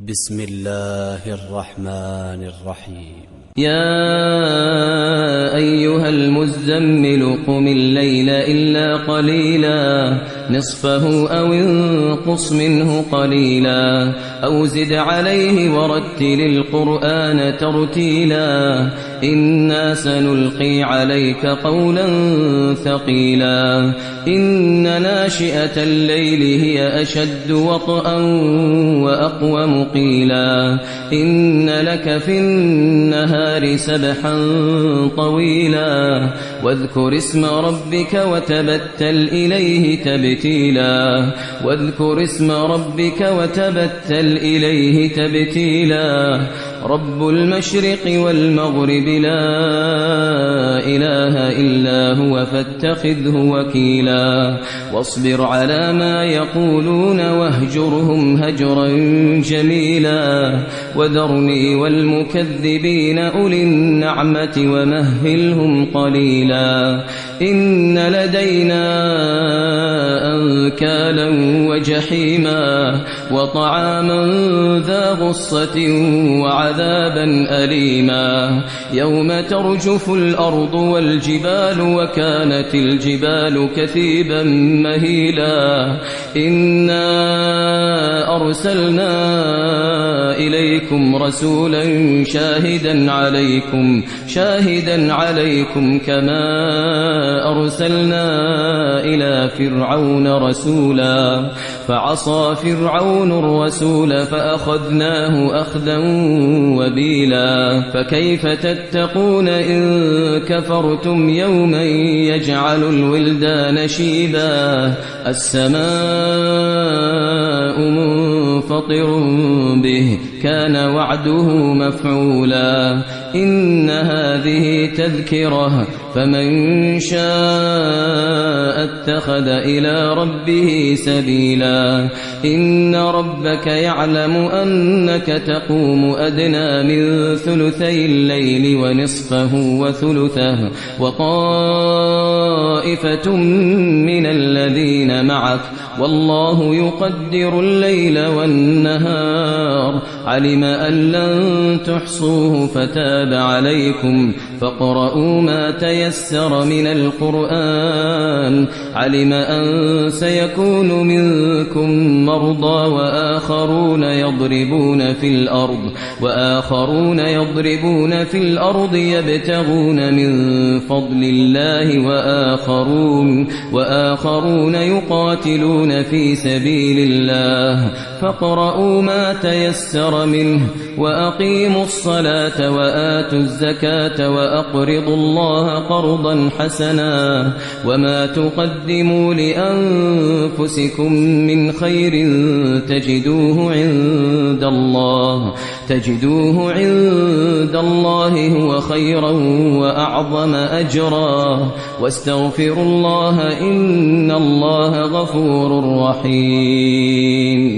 بسم الله الرحمن الرحيم. يا أيها المزمل قم الليل إلا قليلا نصفه أو انقص منه قليلا أو زد عليه ورتل القرآن ترتيلا إنا سنلقي عليك قولا ثقيلا إن ناشئة الليل هي أشد وطئا وأقوم قيلا إن لك في النهار سبحا طويلا واذكر اسم ربك وتبتل إليه تبتيلا واذكر اسم ربك وتبتل إليه تبتيلا رب المشرق والمغرب لا إله إلا هو فاتخذه وكيلا واصبر على ما يقولون واهجرهم هجرا جميلا وذرني والمكذبين أولي النعمة ومهلهم قليلا إن لدينا أنكالا وجحيما وطعاما ذا غصة وعذابا أليما يوم ترجف الأرض والجبال وكانت الجبال كثيبا مهيلا إنا أرسلنا إليكم رسولا شاهدا عليكم كما أرسلنا إلى فرعون رسولا فعصى فرعون الرسول فأخذناه أخذا وبيلا فكيف تتقون إن كفرتم يوما يجعل الولدان شيبا السماء منفطر به كان وعده مفعولا إن هذه تذكرة فمن شاء اتخذ إلى ربه سبيلا إن ربك يعلم أنك تقوم أدنى من ثلثي الليل ونصفه وثلثه وطائفة من الذين معك والله يقدر الليل والنهار علم أن لن تحصوه فتاب عليكم فاقرؤوا ما تيسر من القرآن علم أن سيكون منكم مرضى وآخرون يضربون في الأرض يبتغون من فضل الله وآخرون يقاتلون في سبيل الله فاقرؤوا ما تيسر منه وأقيموا الصلاة وآتوا الزكاة وأقرضوا الله قرضا حسنا وما تقدموا لأنفسكم من خير تجدوه عند الله هو خيرا وأعظم أجرا واستغفروا الله إن الله غفور رحيم.